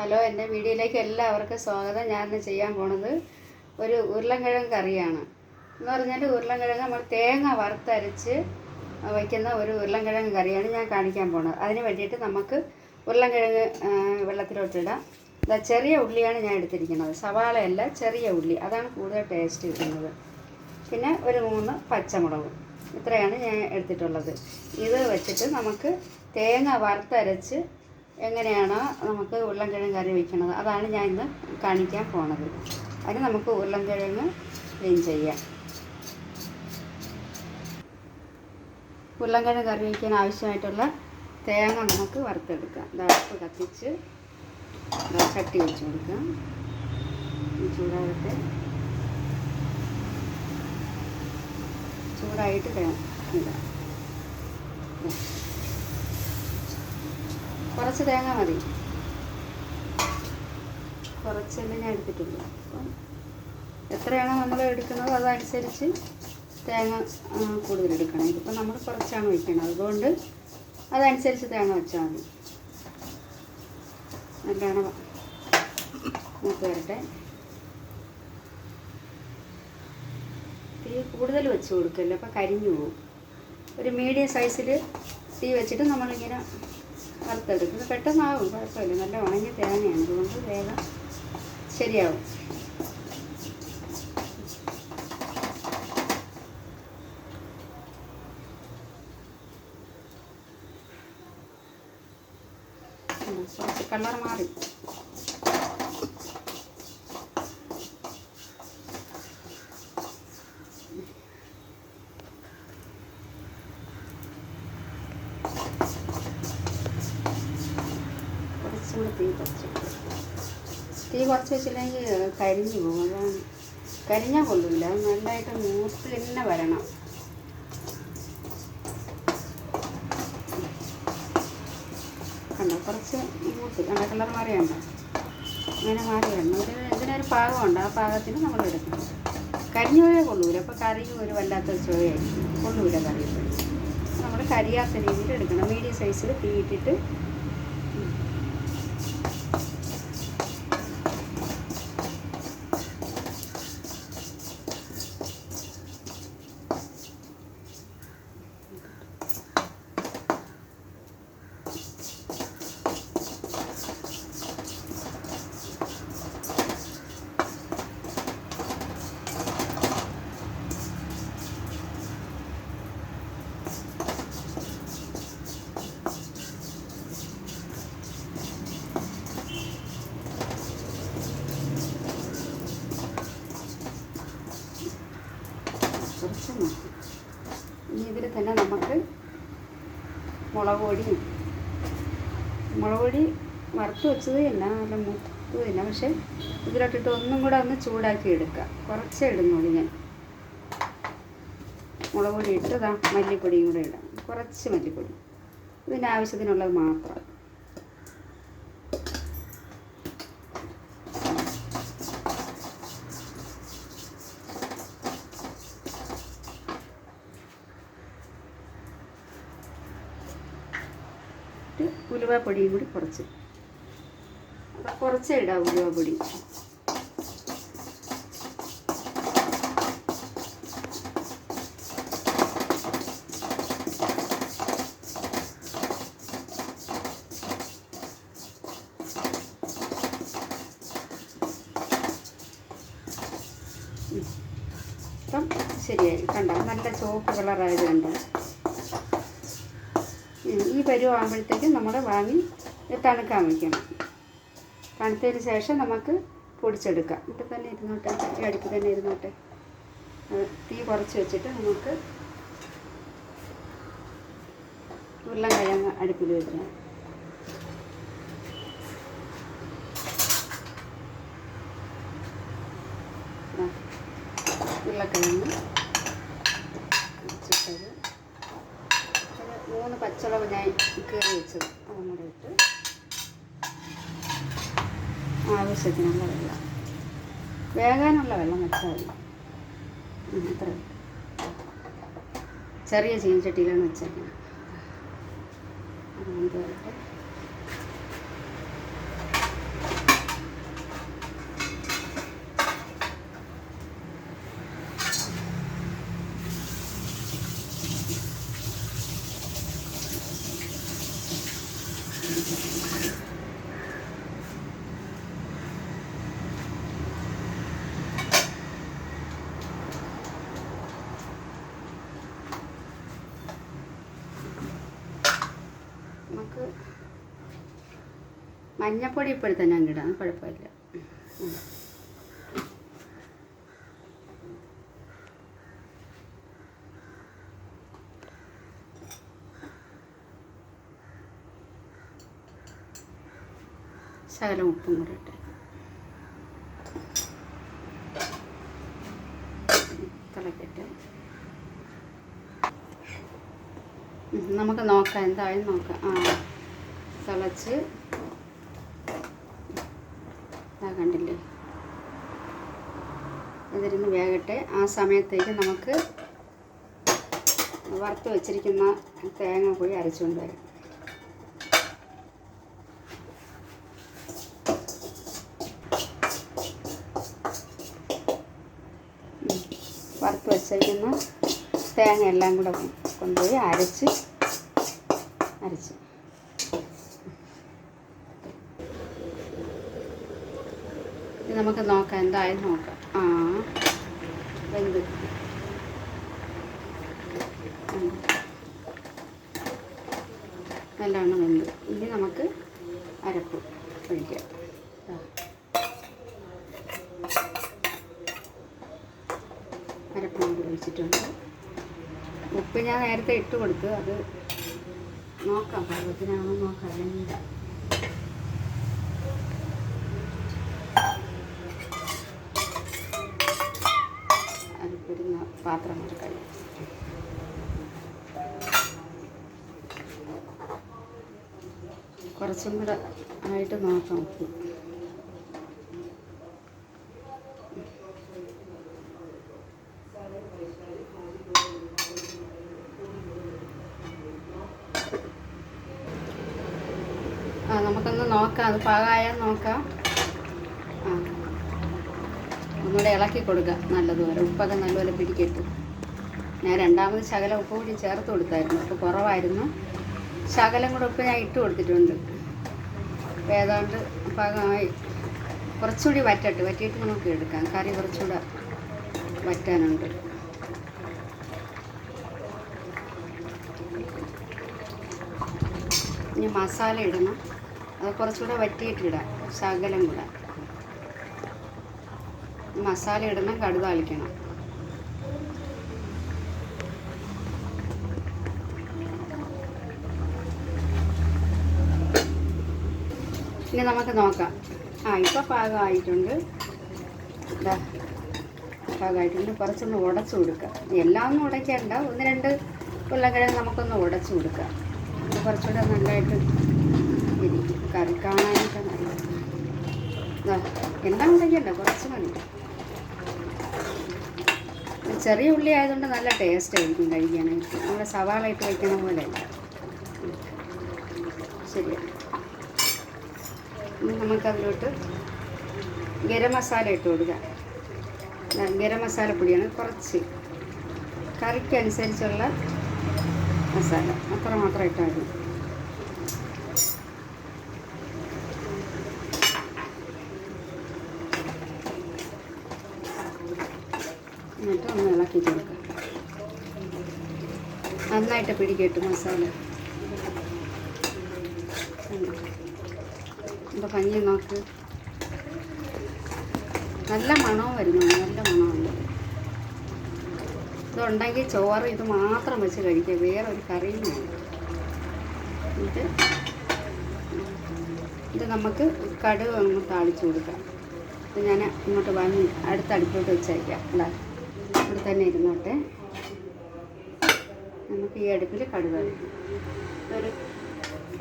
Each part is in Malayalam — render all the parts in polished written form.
ഹലോ, എൻ്റെ വീഡിയോയിലേക്ക് എല്ലാവർക്കും സ്വാഗതം. ഞാനിന്ന് ചെയ്യാൻ പോണത് ഒരു ഉരുളൻകിഴങ്ങ് കറിയാണ്. എന്ന് പറഞ്ഞാൽ ഉരുളൻകിഴങ്ങ് നമ്മൾ തേങ്ങ വറുത്തരച്ച് വയ്ക്കുന്ന ഒരു ഉരുളൻകിഴങ്ങ് കറിയാണ് ഞാൻ കാണിക്കാൻ പോണത്. അതിന് വേണ്ടിയിട്ട് നമുക്ക് ഉരുളൻകിഴങ്ങ് വെള്ളത്തിലോട്ടിടാം. ചെറിയ ഉള്ളിയാണ് ഞാൻ എടുത്തിരിക്കുന്നത്, സവാളയല്ല, ചെറിയ ഉള്ളി, അതാണ് കൂടുതൽ ടേസ്റ്റ് കിട്ടുന്നത്. പിന്നെ ഒരു 3 പച്ചമുളകും, ഇത്രയാണ് ഞാൻ എടുത്തിട്ടുള്ളത്. ഇത് വെച്ചിട്ട് നമുക്ക് തേങ്ങ വറുത്തരച്ച് എങ്ങനെയാണോ നമുക്ക് ഉരുളൻകിഴങ്ങ് കറി വയ്ക്കുന്നത്, അതാണ് ഞാൻ ഇന്ന് കാണിക്കാൻ പോണത്. അതിന് നമുക്ക് ഉരുളൻകിഴങ്ങ് ക്ലീൻ ചെയ്യാം. ഉരുളൻകിഴങ്ങ് കറി വയ്ക്കാൻ ആവശ്യമായിട്ടുള്ള തേങ്ങ നമുക്ക് വറുത്തെടുക്കാം. അടുപ്പ് കത്തിച്ച് ചട്ടി വെച്ച് കൊടുക്കാം. ചൂടാകട്ടെ. ചൂടായിട്ട് തേങ്ങ ഇടാം. കുറച്ച് തേങ്ങ മതി, കുറച്ചല്ലേ ഞാൻ എടുത്തിട്ടുള്ളൂ. അപ്പം എത്രയാണോ നമ്മൾ എടുക്കുന്നത് അതനുസരിച്ച് തേങ്ങ കൂടുതലെടുക്കണം. ഇതിപ്പോൾ നമ്മൾ കുറച്ചാണ് വയ്ക്കുന്നത്, അതുകൊണ്ട് അതനുസരിച്ച് തേങ്ങ വെച്ചാൽ മതി. നല്ലോണം മൂത്ത് വരട്ടെ. തീ കൂടുതൽ വെച്ച് കൊടുക്കല്ലോ, അപ്പോൾ കരിഞ്ഞു പോകും. ഒരു മീഡിയം സൈസിൽ തീ വെച്ചിട്ട് നമ്മളിങ്ങനെ വറുത്തെടുക്കും. ഇത് പെട്ടെന്നാവും, കുഴപ്പമില്ല. നല്ല ഉണങ്ങിയ തേങ്ങയാണ്, അതുകൊണ്ട് വേഗം ശരിയാവും. കുറച്ച് കളർ മാറി. തീ കുറച്ച് വെച്ചില്ലെങ്കിൽ കരിഞ്ഞു പോകും. അതാണ്, കരിഞ്ഞാൽ കൊള്ളില്ല. അത് നല്ലതായിട്ട് മൂത്ത് തന്നെ വരണം. കണ്ടോ, കുറച്ച് മൂത്ത് കണ്ട, കളർ മാറിയുണ്ടോ? അങ്ങനെ മാറി വരണം. ഇതിനൊരു പാകമുണ്ട്, ആ പാകത്തിന് നമ്മൾ എടുക്കണം. കരിഞ്ഞു പോയാൽ കൊള്ളൂല, അപ്പോൾ കറിയും ഒരു വല്ലാത്ത ചുവയായിരിക്കും, കൊള്ളൂല കറി. നമ്മൾ കരിയാത്ത രീതിയിൽ എടുക്കണം. മീഡിയം സൈസിൽ തീ ഇട്ടിട്ട് കുറച്ച് നോക്കും. ഇനി ഇതിൽ തന്നെ നമുക്ക് മുളക് പൊടി വറുത്ത് വെച്ചത് തന്നെ, നല്ല മുത്ത് തന്നെ. പക്ഷേ ഇതിലോട്ടിട്ട് ഒന്നും കൂടെ ഒന്ന് ചൂടാക്കി എടുക്കുക. കുറച്ചേ ഇടുന്നുള്ളൂ ഞാൻ. മുളക് പൊടി ഇട്ട് മല്ലിപ്പൊടിയും കൂടെ ഇടാം, കുറച്ച് മല്ലിപ്പൊടി, ഇതിൻ്റെ ആവശ്യത്തിനുള്ളത് മാത്രം. ഉലുവാപ്പൊടിയും കൂടി കുറച്ചേ ഇടാം. ഉലുവാപ്പൊടി ഇപ്പം ശരിയായി. കണ്ടോ, നല്ല ചുവപ്പ് കളറായത് കണ്ടോ? ഈ പരുവാകുമ്പോഴത്തേക്കും നമ്മൾ വാങ്ങി തണുക്കാൻ വയ്ക്കണം. തണുത്തതിന് ശേഷം നമുക്ക് പൊടിച്ചെടുക്കാം. ഇവിടെ തന്നെ ഇരുന്നോട്ടെ, ഈ അടുപ്പ് തന്നെ ഇരുന്നോട്ടെ. തീ കുറച്ച് വെച്ചിട്ട് നമുക്ക് ഉരുളൻകിഴങ്ങ് അടുപ്പിൽ വെക്കണം. ഉരുളക്കിഴങ്ങ് വെച്ചിട്ടത് 3 പച്ചമുളക് ഞാൻ കീറി വെച്ചത് അതും കൂടെ ഇട്ട് ആവശ്യത്തിനുള്ള വെള്ളം, വേകാനുള്ള വെള്ളം വെച്ചാൽ മതി. അത്ര ചെറിയ ചീനച്ചട്ടിയിലാണ് വെച്ചേക്കുന്നത്. അതുകൊണ്ട് വരട്ടെ. മഞ്ഞപ്പൊടി ഇപ്പോഴത്തന്നെ അങ്ങിടാം, കുഴപ്പമില്ല. ശകലം ഉപ്പും കൂടെ ഇട്ട് തിളക്കട്ടെ. നമുക്ക് നോക്കാം, എന്തായാലും നോക്കാം. തിളച്ച് കണ്ടില്ലേ, ഇതിരുന്ന് വേകട്ടെ. ആ സമയത്തേക്ക് നമുക്ക് വറുത്ത് വെച്ചിരിക്കുന്ന തേങ്ങ പോയി അരച്ചുകൊണ്ട് വരാം. വറുത്ത് വെച്ചിരിക്കുന്ന തേങ്ങ എല്ലാം കൂടെ കൊണ്ടുപോയി അരച്ച് ഇത് നമുക്ക് നോക്കാം, എന്തായാലും നോക്കാം. വെന്ത് നല്ലോണം വെന്ത്. ഇനി നമുക്ക് അരപ്പ് ഒഴിക്കാം. അരപ്പ് കൊണ്ട് ഒഴിച്ചിട്ടുണ്ട്. ഉപ്പ് ഞാൻ നേരത്തെ ഇട്ട് കൊടുത്തു, അത് നോക്കാം പാകത്തിനാണോ നോക്കാം. അല്ലെങ്കിൽ അരപ്പിടുന്ന പാത്രം കൊണ്ട് കഴിയും. കുറച്ചും കൂടെ ആയിട്ട് നോക്കാം ഉപ്പ്. നമുക്കൊന്ന് നോക്കാം, അത് പാകമായാൽ നോക്കാം. ഒന്നുകൂടെ ഇളക്കി കൊടുക്കുക നല്ലതുപോലെ, ഉപ്പൊക്കെ നല്ലപോലെ പിടിക്കട്ടെ. ഞാൻ രണ്ടാമത് ശകലം ഉപ്പ് കൂടി ചേർത്ത് കൊടുത്തായിരുന്നു, ഉപ്പ് കുറവായിരുന്നു. ശകലം കൂടെ ഉപ്പ് ഞാൻ ഇട്ട് കൊടുത്തിട്ടുണ്ട്. ഏതാണ്ട് പാകമായി. കുറച്ചുകൂടി വറ്റിയിട്ട് നമുക്ക് എടുക്കാം. കറി കുറച്ചുകൂടെ വറ്റാനുണ്ട്. ഇനി മസാല ഇടണം, അത് കുറച്ചുകൂടെ വറ്റിയിട്ടിടാം. ശകലം കൂടെ മസാല ഇടണം, കടുക് താളിക്കണം. ഇനി നമുക്ക് നോക്കാം. ഇപ്പോൾ പാകമായിട്ടുണ്ട്. പാകമായിട്ടുണ്ട്. കുറച്ചൊന്ന് ഉടച്ചു കൊടുക്കുക. എല്ലാം ഒന്നും ഉടയ്ക്കേണ്ട, 1-2 ഉരുളക്കിഴങ്ങ് നമുക്കൊന്ന് ഉടച്ചു കൊടുക്കുക. ഇത് കുറച്ചുകൂടെ നല്ലതായിട്ട് ഇരിക്കും, കറി കാണാനൊക്കെ നല്ലത്. എല്ലാം ഉടയ്ക്കണ്ട, കുറച്ച് മതി. ചെറിയ ഉള്ളി ആയതുകൊണ്ട് നല്ല ടേസ്റ്റ് ആയിരിക്കും കഴിക്കാനായിട്ട്. നമ്മുടെ സവാള ഇട്ട് വയ്ക്കുന്ന പോലെ ശരിയാണ്. ഇനി നമുക്കതിലോട്ട് ഗരം മസാല ഇട്ട് കൊടുക്കാം. ഗരം മസാലപ്പൊടിയാണ്, കുറച്ച് കറിക്കനുസരിച്ചുള്ള മസാല മാത്രം ഇട്ടാൽ മതി. എന്നിട്ട് ഒന്ന് ഇളക്കി കൊടുക്കാം. നന്നായിട്ട് പിടിക്കട്ടെ മസാല. എൻ്റെ ഭംഗി നോക്ക്, നല്ല മണവും വരുന്നു, നല്ല മണമുണ്ട്. ഇതുണ്ടെങ്കിൽ ചോറ് ഇത് മാത്രം വെച്ച് കഴിക്കുക, വേറെ ഒരു കറിയും വേണം. ഇത് നമുക്ക് കടുക് അങ്ങ് താളിച്ച് കൊടുക്കാം. ഇത് ഞാൻ ഇങ്ങോട്ട് വാങ്ങി അടുത്ത അടുപ്പോട്ട് വെച്ചയക്കാം. അല്ല, ഇവിടെ തന്നെ ഇരുന്നോട്ടെ. നമുക്ക് ഈ അടുപ്പിൽ കടുക് വറുക്കാം. ഒരു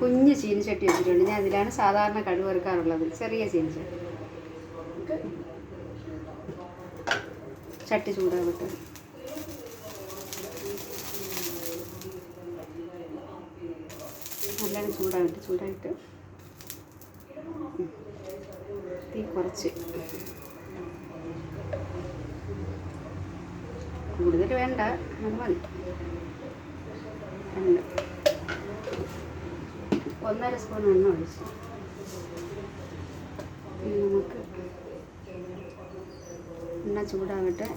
കുഞ്ഞ് ചീനിച്ചട്ടി വെച്ചിട്ടുണ്ട്. ഞാൻ അതിലാണ് സാധാരണ കടുക് വറുക്കാറുള്ളത്, ചെറിയ ചീനിച്ചട്ടി. ചട്ടി ചൂടാവട്ടെ. നല്ലോണം ചൂടായിട്ട് തീ കുറച്ച്, കൂടുതൽ വേണ്ട, അത് മതി. 1.5 സ്പൂൺ എണ്ണ ഒഴിച്ച് നമുക്ക് എണ്ണ ചൂടാകട്ടെ.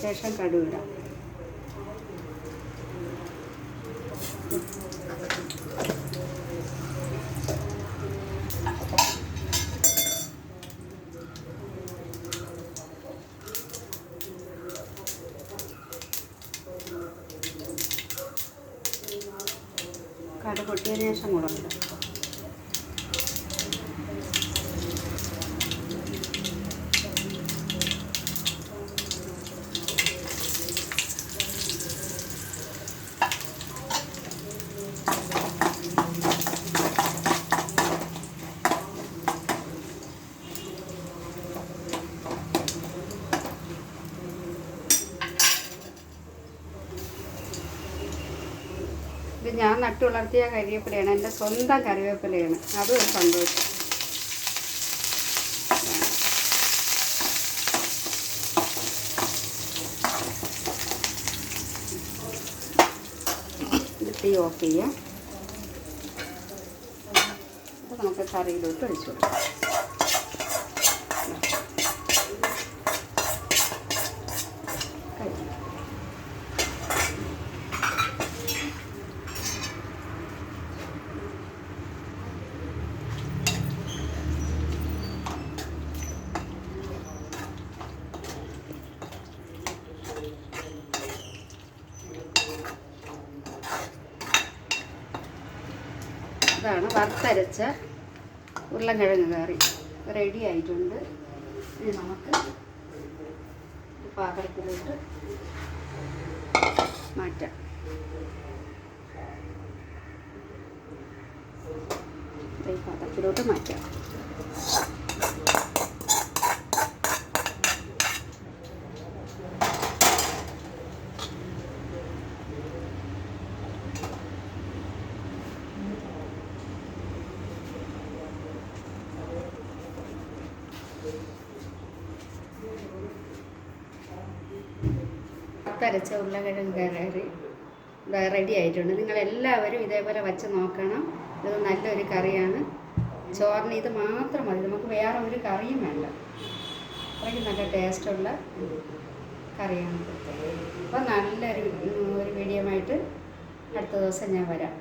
ശേഷം കടുക് ഇടാം. പൊട്ടിയതിന് ശേഷം മുളകിടും. ഇത് ഞാൻ നട്ടു വളർത്തിയ കരിവേപ്പിലയാണ്, എൻ്റെ സ്വന്തം കറിവേപ്പിലയാണ്. അതും ഒരു സന്തോഷം. ഇത് തീ ഓഫ് ചെയ്യാം. അപ്പോൾ നമുക്ക് കറിയിലോട്ട് ഒഴിച്ചു കൊടുക്കാം. ഇതാണ് വറുത്തരച്ച ഉരുളൻകിഴങ്ങ് കറി റെഡി ആയിട്ടുണ്ട്. ഇനി നമുക്ക് പാത്രത്തിലോട്ട് മാറ്റാം. ഈ പാത്രത്തിലോട്ട് മാറ്റാം. വറുത്തരച്ച ഉരുളക്കിഴങ്ങ് കറി റെഡി ആയിട്ടുണ്ട്. നിങ്ങളെല്ലാവരും ഇതേപോലെ വച്ച് നോക്കണം. ഇത് നല്ലൊരു കറിയാണ്. ചോറിന് ഇത് മാത്രം മതി, നമുക്ക് വേറെ ഒരു കറിയും വേണ്ട. അത്രയ്ക്ക് നല്ല ടേസ്റ്റുള്ള കറിയാണ്. അപ്പോൾ നല്ലൊരു വീഡിയോ ആയിട്ട് അടുത്ത ദിവസം ഞാൻ വരാം.